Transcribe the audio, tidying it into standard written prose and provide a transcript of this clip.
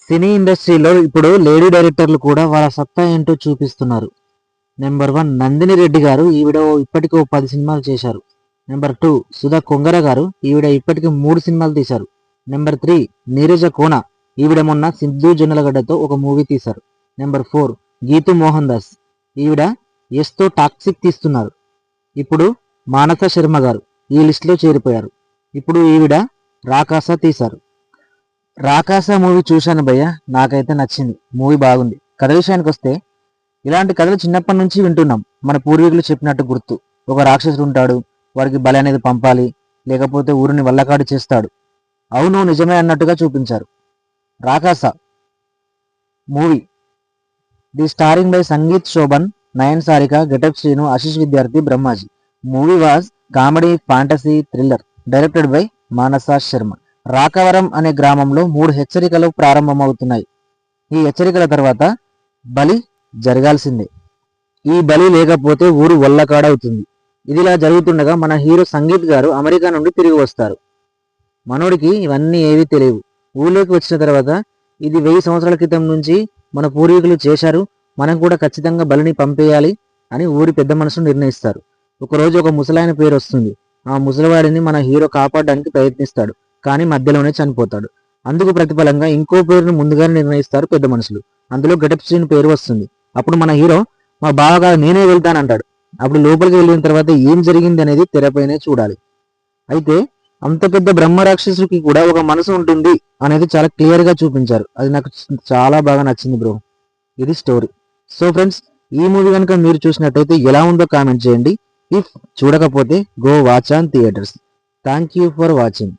సినీ ఇండస్ట్రీలో ఇప్పుడు లేడీ డైరెక్టర్లు కూడా వాళ్ళ సత్తా ఏంటో చూపిస్తున్నారు. నెంబర్ 1 నందిని రెడ్డి గారు, ఈవిడ ఇప్పటికో 10 సినిమాలు చేశారు. నెంబర్ 2 సుధా కొంగర గారు, ఈవిడ ఇప్పటికి 3 సినిమాలు తీశారు. నెంబర్ 3 నీరజ కోన, ఈవిడ మొన్న సింధు జొన్నలగడ్డతో ఒక మూవీ తీశారు. నెంబర్ 4 గీతు మోహన్ దాస్, ఈవిడ ఎస్తో టాక్సిక్ తీస్తున్నారు. ఇప్పుడు మానస శర్మ గారు ఈ లిస్టులో చేరిపోయారు. ఇప్పుడు ఈవిడ రాకాస తీశారు. రాకాస మూవీ చూశాను భయ్య, నాకైతే నచ్చింది. మూవీ బాగుంది. కథ విషయానికి వస్తే, ఇలాంటి కథలు చిన్నప్పటి నుంచి వింటున్నాం. మన పూర్వీకులు చెప్పినట్టు గుర్తు. ఒక రాక్షసుడు ఉంటాడు, వారికి బలి అనేది పంపాలి, లేకపోతే ఊరిని వల్లకాడు చేస్తాడు. అవును నిజమే అన్నట్టుగా చూపించారు. Rakasa movie the starring by Sangeeth Shobhan, Nayan Sarika, getup Srinu, Ashish Vidyarthi, Brahmaji. Movie was comedy fantasy thriller, directed by Manasa Sharma. Rakavaram అనే గ్రామంలో 3 హెచ్చరికలు ప్రారంభమవుతున్నాయి. ఈ హెచ్చరికల తర్వాత బలి జరగాల్సిందే. ఈ బలి లేకపోతే ఊరు వల్లకాడవుతుంది. ఇదిలా జరుగుతుండగా మన హీరో సంగీత్ గారు అమెరికా నుండి తిరిగి వస్తారు. మనోడికి ఇవన్నీ ఏవీ తెలియవు. ఊళ్ళోకి వచ్చిన తర్వాత ఇది 1000 సంవత్సరాల క్రితం నుంచి మన పూర్వీకులు చేశారు, మనం కూడా ఖచ్చితంగా బలిని పంపేయాలి అని ఊరి పెద్ద మనుషులు నిర్ణయిస్తారు. ఒకరోజు ఒక ముసలాయన పేరు వస్తుంది. ఆ ముసలివాడిని మన హీరో కాపాడడానికి ప్రయత్నిస్తాడు, కానీ మధ్యలోనే చనిపోతాడు. అందుకు ప్రతిఫలంగా ఇంకో పేరును ముందుగానే నిర్ణయిస్తారు పెద్ద మనుషులు. అందులో గెటప్ శ్రీని పేరు వస్తుంది. అప్పుడు మన హీరో మా బావగారు నేనే వెళ్తానంటాడు. అప్పుడు లోపలికి వెళ్ళిన తర్వాత ఏం జరిగింది అనేది తెరపైనే చూడాలి. అయితే అంత పెద్ద బ్రహ్మ రాక్షసుడికి కూడా ఒక మనసు ఉంటుంది అనేది చాలా క్లియర్ గా చూపించారు. అది నాకు చాలా బాగా నచ్చింది బ్రో. ఇది స్టోరీ. సో ఫ్రెండ్స్, ఈ మూవీ కనుక మీరు చూసినట్టయితే ఎలా ఉందో కామెంట్ చేయండి. ఇఫ్ చూడకపోతే go watch on theatres. Thank you for watching.